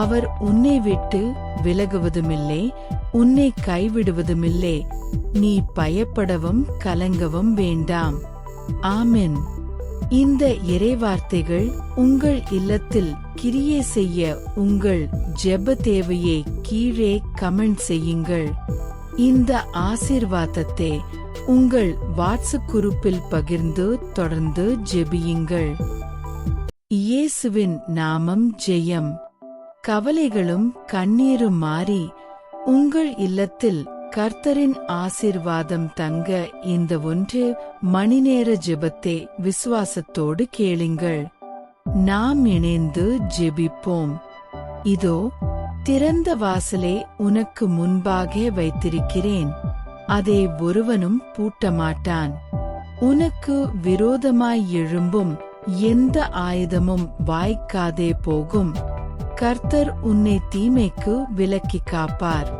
அவர் உன்னை விட்டு விலகுவதுமில்லை, உன்னை கைவிடுவதுமில்லை. நீ பயப்படவும் கலங்கவும் வேண்டாம். ஆமென். இந்த இறைவார்த்தைகள் உங்கள் இல்லத்தில் கிரியை செய்ய உங்கள் ஜெப தேவையை கீழே கமெண்ட் செய்யுங்கள். இந்த ஆசீர்வாதத்தை உங்கள் வாட்ஸ்அப் குரூப்பில் பகிர்ந்து தொடர்ந்து ஜெபியுங்கள். இயேசுவின் நாமம் ஜெயம். கவலைகளும் கண்ணீரும் மாறி உங்கள் இல்லத்தில் கர்த்தரின் ஆசீர்வாதம் தங்க இந்த 1 மணிநேர ஜெபத்தை விசுவாசத்தோடு கேளுங்கள். நாம் இணைந்து ஜெபிப்போம். இதோ, திறந்த வாசலை உனக்கு முன்பாக வைத்திருக்கிறேன், அதை ஒருவனும் பூட்டமாட்டான். உனக்கு விரோதமாய் எழும்பும் எந்த ஆயுதமும் வாய்க்காதே போகும். கர்த்தர் உன்னை தீமைக்கு விலக்கி காப்பார்.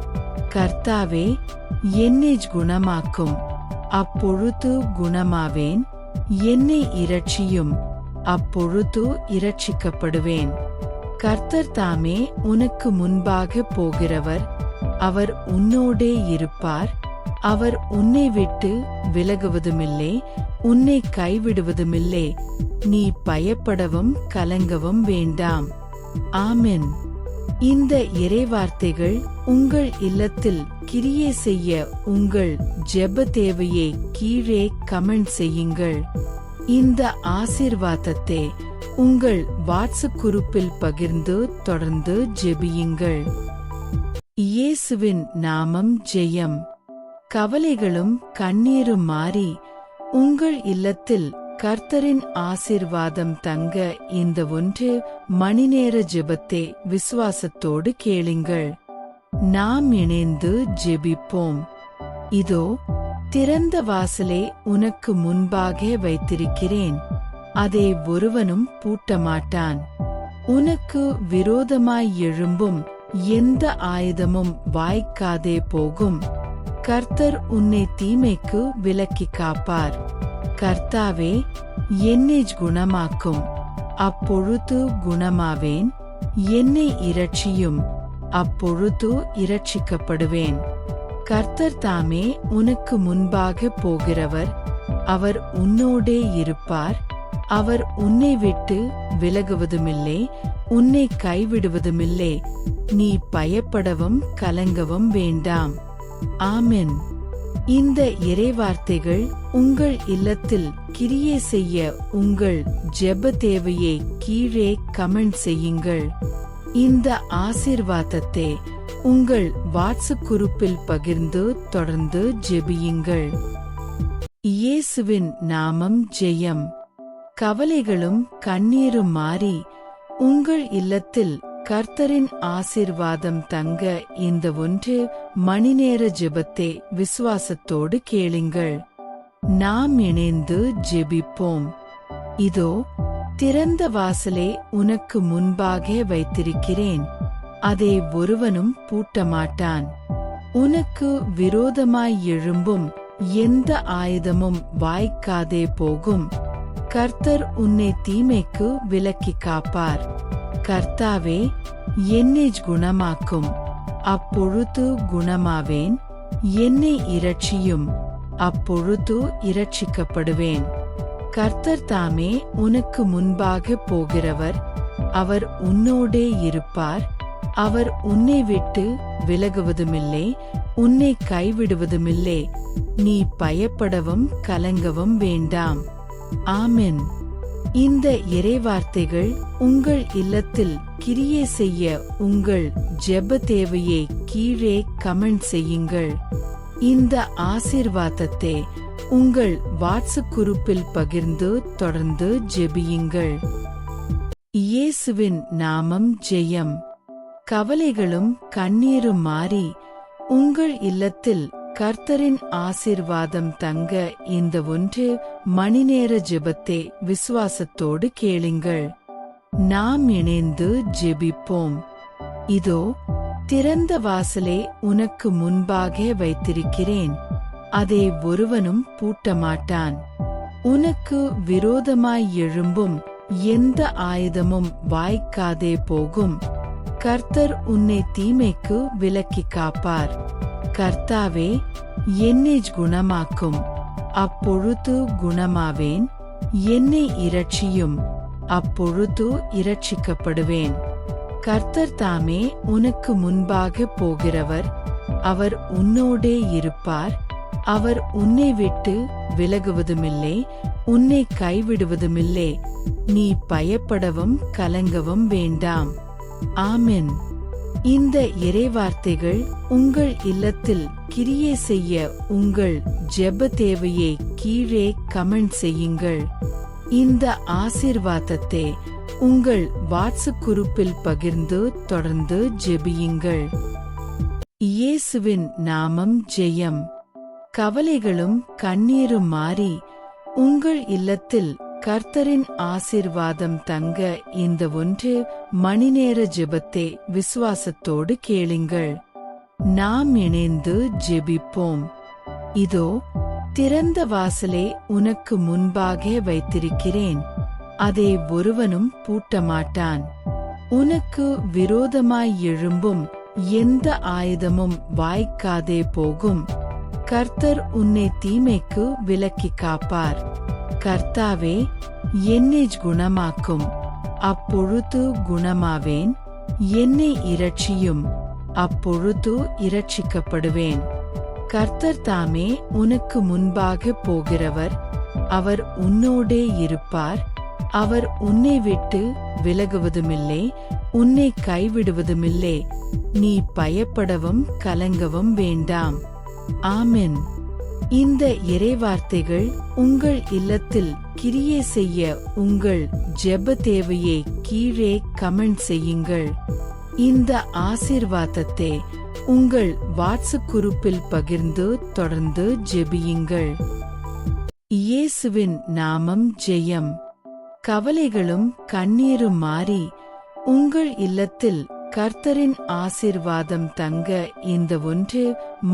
கர்த்தாவே, என்னை குணமாக்கும், அப்பொழுது குணமாவேன். என்னை இரட்சியும், அப்பொழுது இரட்சிக்கப்படுவேன். கர்த்தர் தாமே உனக்கு முன்பாக போகிறவர், அவர் உன்னோடே இருப்பார். அவர் உன்னை விட்டு விலகுவதுமில்லை, உன்னை கைவிடுவதுமில்லை. நீ பயப்படவும் கலங்கவும் வேண்டாம். ஆமென். இந்த இறைவார்த்தைகள் உங்கள் இல்லத்தில் கிரியை செய்ய உங்கள் ஜெப தேவையை கீழே கமெண்ட் செய்யுங்கள். இந்த ஆசீர்வாதத்தை உங்கள் வாட்ஸ்அப் குரூப்பில் பகிர்ந்து தொடர்ந்து ஜெபியுங்கள். இயேசுவின் நாமம் ஜெயம். கவலைகளும் கண்ணீரும் மாறி உங்கள் இல்லத்தில் கர்த்தரின் ஆசீர்வாதம் தங்க இந்த 1 மணிநேர ஜெபத்தை விசுவாசத்தோடு கேளுங்கள். நாம் இணைந்து ஜெபிப்போம். இதோ திறந்த வாசலை உனக்கு முன்பாக வைத்திருக்கிறேன், அதை ஒருவனும் பூட்டமாட்டான். உனக்கு விரோதமாய் எழும்பும் எந்த ஆயுதமும் வாய்க்காதே போகும். கர்த்தர் உன்னை தீமைக்கு விலக்கி காப்பார். கர்த்தாவே, என்னை குணமாக்கும், அப்பொழுது குணமாவேன். என்னை இரட்சியும், அப்பொழுது இரட்சிக்கப்படுவேன். கர்த்தர் தாமே உனக்கு முன்பாக போகிறவர், அவர் உன்னோடே இருப்பார். அவர் உன்னை விட்டு விலகுவதுமில்லை, உன்னை கைவிடுவதுமில்லை. நீ பயப்படவும் கலங்கவும் வேண்டாம். ஆமென். இந்த இறைவார்த்தைகள் உங்கள் இல்லத்தில் கிரியை செய்ய உங்கள் ஜெப தேவையை கீழே கமெண்ட் செய்யுங்கள். இந்த ஆசீர்வாதத்தை உங்கள் வாட்ஸ்அப் குரூப்பில் பகிர்ந்து தொடர்ந்து ஜெபியுங்கள். இயேசுவின் நாமம் ஜெயம். கவலைகளும் கண்ணீரும் மாறி உங்கள் இல்லத்தில் கர்த்தரின் ஆசீர்வாதம் தங்க இந்த 1 மணிநேர ஜெபத்தை விசுவாசத்தோடு கேளுங்கள். நாம் இணைந்து ஜெபிப்போம். இதோ திறந்த வாசலை உனக்கு முன்பாக வைத்திருக்கிறேன், அதை ஒருவனும் பூட்டமாட்டான். உனக்கு விரோதமாய் எழும்பும் எந்த ஆயுதமும் வாய்க்காதே போகும். கர்த்தர் உன்னை தீமைக்கு விலக்கி காப்பார். கர்த்தாவே, என்னை குணமாக்கும், அப்பொழுது குணமாவேன். என்னை இரட்சியும், அப்பொழுது இரட்சிக்கப்படுவேன். கர்த்தர் தாமே உனக்கு முன்பாக போகிறவர், அவர் உன்னோடே இருப்பார். அவர் உன்னை விட்டு விலகுவதுமில்லை, உன்னை கைவிடுவதுமில்லை. நீ பயப்படவும் கலங்கவும் வேண்டாம். ஆமென். இந்த இறைவார்த்தைகள் உங்கள் இல்லத்தில் கிரியை செய்ய உங்கள் ஜெப தேவையை கீழே கமெண்ட் செய்யுங்கள். இந்த ஆசீர்வாதத்தை உங்கள் வாட்ஸ்அப் குரூப்பில் பகிர்ந்து தொடர்ந்து ஜெபியுங்கள். இயேசுவின் நாமம் ஜெயம். கவலைகளும் கண்ணீரும் மாறி உங்கள் இல்லத்தில் கர்த்தரின் ஆசீர்வாதம் தங்க இந்த 1 மணிநேர ஜெபத்தை விசுவாசத்தோடு கேளுங்கள். நாம் இணைந்து ஜெபிப்போம். இதோ திறந்த வாசலை உனக்கு முன்பாக வைத்திருக்கிறேன், அதை ஒருவனும் பூட்டமாட்டான். உனக்கு விரோதமாய் எழும்பும் எந்த ஆயுதமும் வாய்க்காதே போகும். கர்த்தர் உன்னை தீமைக்கு விலக்கி காப்பார். கர்த்தாவே, என்னை குணமாக்கும், அப்பொழுது குணமாவேன். என்னை இரட்சியும், அப்பொழுது இரட்சிக்கப்படுவேன். கர்த்தர் தாமே உனக்கு முன்பாக போகிறவர், அவர் உன்னோடே இருப்பார். அவர் உன்னை விட்டு விலகுவதுமில்லை, உன்னை கைவிடுவதுமில்லை. நீ பயப்படவும் கலங்கவும் வேண்டாம். ஆமென். இந்த இறைவார்த்தைகள் உங்கள் இல்லத்தில் கிரியை செய்ய உங்கள் ஜெப தேவையை கீழே கமெண்ட் செய்யுங்கள். இந்த ஆசீர்வாதத்தை உங்கள் வாட்ஸ்அப் குரூப்பில் பகிர்ந்து தொடர்ந்து ஜெபியுங்கள். இயேசுவின் நாமம் ஜெயம். கவலைகளும் கண்ணீரும் மாறி உங்கள் இல்லத்தில் கர்த்தரின் ஆசீர்வாதம் தங்க இந்த 1 மணிநேர ஜெபத்தை விசுவாசத்தோடு கேளுங்கள். நாம் இணைந்து ஜெபிப்போம். இதோ திறந்த வாசலை உனக்கு முன்பாக வைத்திருக்கிறேன், அதை ஒருவனும் பூட்டமாட்டான். உனக்கு விரோதமாய் எழும்பும் எந்த ஆயுதமும் வாய்க்காதே போகும். கர்த்தர் உன்னை தீமைக்கு விலக்கி காப்பார். கர்த்தாவே, என்னை குணமாக்கும், அப்பொழுது குணமாவேன். என்னை இரட்சியும், அப்பொழுது இரட்சிக்கப்படுவேன். கர்த்தர் தாமே உனக்கு முன்பாக போகிறவர், அவர் உன்னோடே இருப்பார். அவர் உன்னை விட்டு விலகுவதுமில்லை, உன்னை கைவிடுவதுமில்லை. நீ பயப்படவும் கலங்கவும் வேண்டாம். ஆமென். இந்த இறைவார்த்தைகள் உங்கள் இல்லத்தில் கிரியை செய்ய உங்கள் ஜெப தேவையை கீழே கமெண்ட் செய்யுங்கள். இந்த ஆசீர்வாதத்தை உங்கள் வாட்ஸ்அப் குரூப்பில் பகிர்ந்து தொடர்ந்து ஜெபியுங்கள். இயேசுவின் நாமம் ஜெயம். கவலைகளும் கண்ணீரும் மாறி உங்கள் இல்லத்தில் கர்த்தரின் ஆசீர்வாதம் தங்க இந்த 1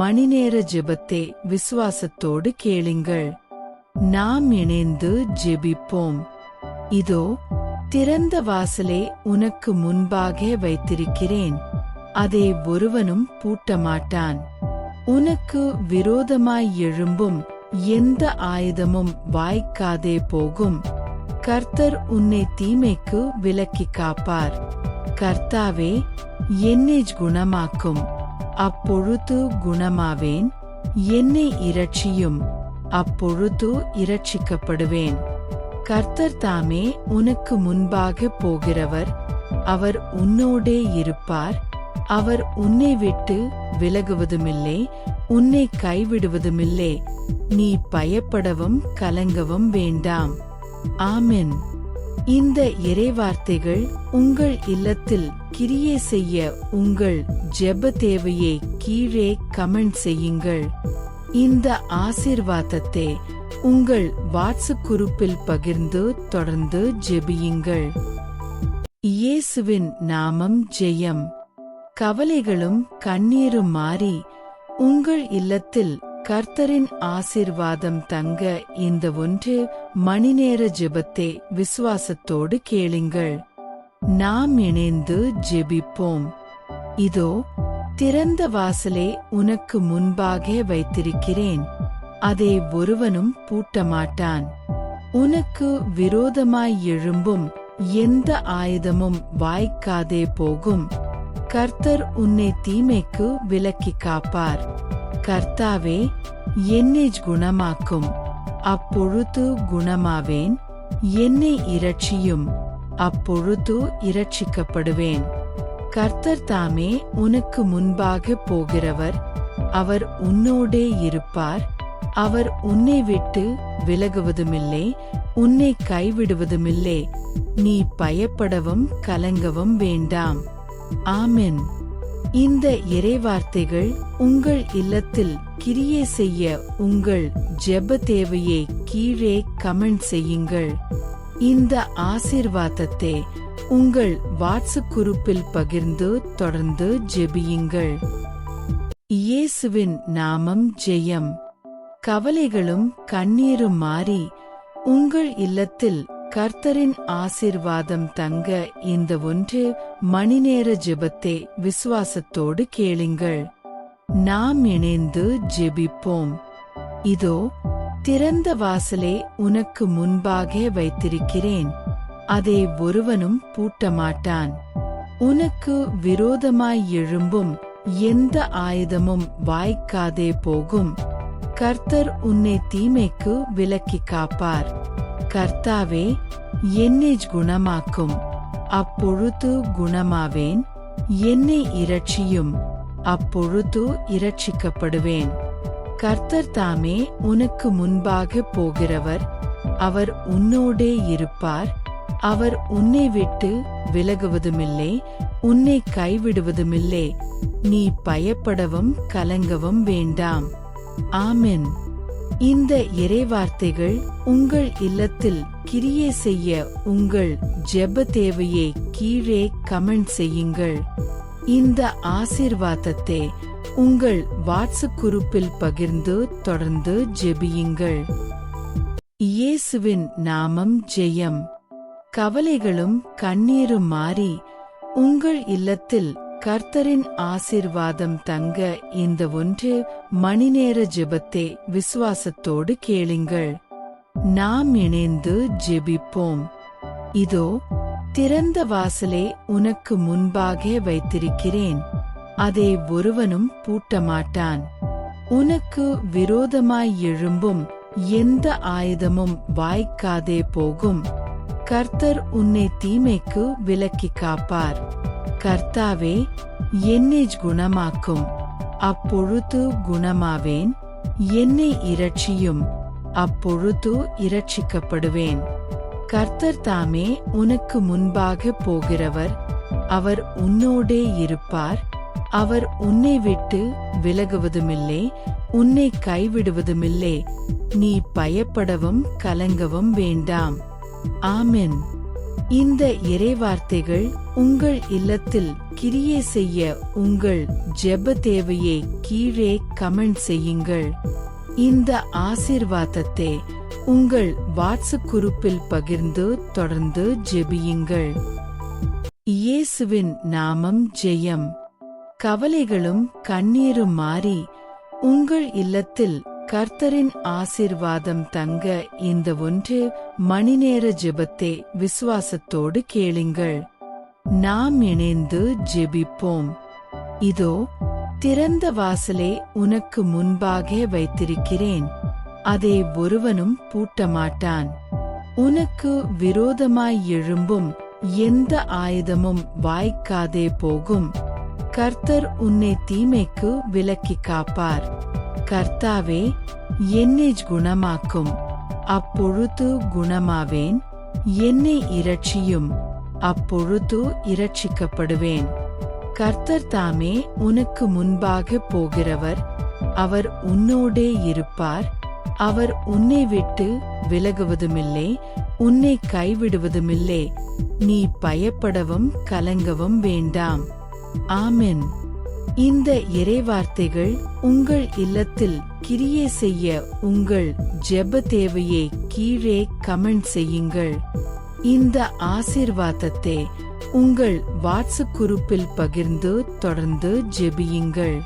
மணி நேர ஜெபத்தை விசுவாசத்தோடு கேளுங்கள். நாம் இணைந்து ஜெபிப்போம். இதோ திறந்த வாசலை உனக்கு முன்பாக வைத்திருக்கிறேன், அதை ஒருவனும் பூட்டமாட்டான். உனக்கு விரோதமாய் எழும்பும் எந்த ஆயுதமும் வாய்க்காதே போகும். கர்த்தர் உன்னை தீமைக்கு விலக்கி காப்பார். கர்த்தாவே, என்னை குணமாக்கும், அப்பொழுது குணமாவேன். என்னை இரட்சியும், அப்பொழுது இரட்சிக்கப்படுவேன். கர்த்தர் தாமே உனக்கு முன்பாக போகிறவர், அவர் உன்னோடே இருப்பார். அவர் உன்னை விட்டு விலகுவதுமில்லை, உன்னை கைவிடுவதுமில்லை. நீ பயப்படவும் கலங்கவும் வேண்டாம். ஆமென். இந்த இறைவார்த்தைகள் உங்கள் இல்லத்தில் கிரியை செய்ய உங்கள் ஜெப தேவையை கீழே கமெண்ட் செய்யுங்கள். இந்த ஆசீர்வாதத்தை உங்கள் வாட்ஸ்அப் குரூப்பில் பகிர்ந்து தொடர்ந்து ஜெபியுங்கள். இயேசுவின் நாமம் ஜெயம். கவலைகளும் கண்ணீரும் மாறி உங்கள் இல்லத்தில் கர்த்தரின் ஆசீர்வாதம் தங்க இந்த 1 மணி நேர ஜெபத்தை விசுவாசத்தோடு கேளுங்கள். நாம் இணைந்து ஜெபிப்போம். இதோ திறந்த வாசலை உனக்கு முன்பாக வைத்திருக்கிறேன், அதை ஒருவனும் பூட்டமாட்டான். உனக்கு விரோதமாய் எழும்பும் எந்த ஆயுதமும் வாய்க்காதே போகும். கர்த்தர் உன்னை தீமைக்கு விலக்கி காப்பார். கர்த்தாவே, என்னை குணமாக்கும், அப்பொழுது குணமாவேன். என்னை இரட்சியும், அப்பொழுது இரட்சிக்கப்படுவேன். கர்த்தர் தாமே உனக்கு முன்பாக போகிறவர், அவர் உன்னோடே இருப்பார். அவர் உன்னை விட்டு விலகுவதுமில்லை, உன்னை கைவிடுவதுமில்லை. நீ பயப்படவும் கலங்கவும் வேண்டாம். ஆமென். இந்த இறைவார்த்தைகள் உங்கள் இல்லத்தில் கிரியை செய்ய உங்கள் ஜெப தேவையை கீழே கமெண்ட் செய்யுங்கள். இந்த ஆசீர்வாதத்தை உங்கள் வாட்ஸ்அப் குரூப்பில் பகிர்ந்து தொடர்ந்து ஜெபியுங்கள். இயேசுவின் நாமம் ஜெயம். கவலைகளும் கண்ணீரும் மாறி உங்கள் இல்லத்தில் கர்த்தரின் ஆசீர்வாதம் தங்க இந்த 1 மணி நேர ஜெபத்தை விசுவாசத்தோடு கேளுங்கள். நாம் இணைந்து ஜெபிப்போம். இதோ திறந்த வாசலை உனக்கு முன்பாக வைத்திருக்கிறேன், அதை ஒருவனும் பூட்டமாட்டான். உனக்கு விரோதமாய் எழும்பும் எந்த ஆயுதமும் வாய்க்காதே போகும். கர்த்தர் உன்னை தீமைக்கு விலக்கி காப்பார். கர்த்தாவே, என்னை குணமாக்கும், அப்பொழுது குணமாவேன். என்னை இரட்சியும், அப்பொழுது இரட்சிக்கப்படுவேன். கர்த்தர் தாமே உனக்கு முன்பாக போகிறவர், அவர் உன்னோடே இருப்பார். அவர் உன்னை விட்டு விலகுவதுமில்லை, உன்னை கைவிடுவதுமில்லை. நீ பயப்படவும் கலங்கவும் வேண்டாம். ஆமென். இந்த இறைவார்த்தைகள் உங்கள் இல்லத்தில் கிரியை செய்ய உங்கள் ஜெப தேவையை கீழே கமெண்ட் செய்யுங்கள். இந்த ஆசீர்வாதத்தை உங்கள் வாட்ஸ்அப் குரூப்பில் பகிர்ந்து தொடர்ந்து ஜெபியுங்கள். இயேசுவின் நாமம் ஜெயம். கவலைகளும் கண்ணீரும் மாறி உங்கள் இல்லத்தில் கர்த்தரின் ஆசீர்வாதம் தங்க இந்த 1 மணி நேர ஜெபத்தை விசுவாசத்தோடு கேளுங்கள். நாம் இணைந்து ஜெபிப்போம். இதோ திறந்த வாசலை உனக்கு முன்பாக வைத்திருக்கிறேன், அதை ஒருவனும் பூட்டமாட்டான். உனக்கு விரோதமாய் எழும்பும் எந்த ஆயுதமும் வாய்க்காதே போகும். கர்த்தர் உன்னை தீமைக்கு விலக்கி காப்பார். கர்த்தாவே, என்னை குணமாக்கும், அப்பொழுது குணமாவேன். என்னை இரட்சியும், அப்பொழுது இரட்சிக்கப்படுவேன். கர்த்தர் தாமே உனக்கு முன்பாக போகிறவர், அவர் உன்னோடே இருப்பார். அவர் உன்னை விட்டு விலகுவதுமில்லை, உன்னை கைவிடுவதுமில்லை. நீ பயப்படவும் கலங்கவும் வேண்டாம். ஆமென். இந்த இறைவார்த்தைகள் உங்கள் இல்லத்தில் கிரியை செய்ய உங்கள் ஜெப தேவையை கீழே கமெண்ட் செய்யுங்கள். இந்த ஆசீர்வாதத்தை உங்கள் வாட்ஸ்அப் குரூப்பில் பகிர்ந்து தொடர்ந்து ஜெபியுங்கள். இயேசுவின் நாமம் ஜெயம். கவலைகளும் கண்ணீரும் மாறி உங்கள் இல்லத்தில் கர்த்தரின் ஆசீர்வாதம் தங்க இந்த 1 மணிநேர ஜெபத்தை விசுவாசத்தோடு கேளுங்கள். நாம் இணைந்து ஜெபிப்போம். இதோ திறந்த வாசலை உனக்கு முன்பாக வைத்திருக்கிறேன், அதை ஒருவனும் பூட்டமாட்டான். உனக்கு விரோதமாய் எழும்பும் எந்த ஆயுதமும் வாய்க்காதே போகும். கர்த்தர் உன்னை தீமைக்கு விலக்கி காப்பார். கர்த்தாவே, என்னை குணமாக்கும், அப்பொழுது குணமாவேன். என்னை இரட்சியும், அப்பொழுது இரட்சிக்கப்படுவேன். கர்த்தர் தாமே உனக்கு முன்பாக போகிறவர், அவர் உன்னோடே இருப்பார். அவர் உன்னை விட்டு விலகுவதுமில்லை, உன்னை கைவிடுவதுமில்லை. நீ பயப்படவும் கலங்கவும் வேண்டாம். ஆமென். இந்த இறைவார்த்தைகள் உங்கள் இல்லத்தில் கிரியை செய்ய உங்கள் ஜெப தேவையை கீழே கமெண்ட் செய்யுங்கள். இந்த ஆசீர்வாதத்தை உங்கள் வாட்ஸ்அப் குரூப்பில் பகிர்ந்து தொடர்ந்து ஜெபியுங்கள்.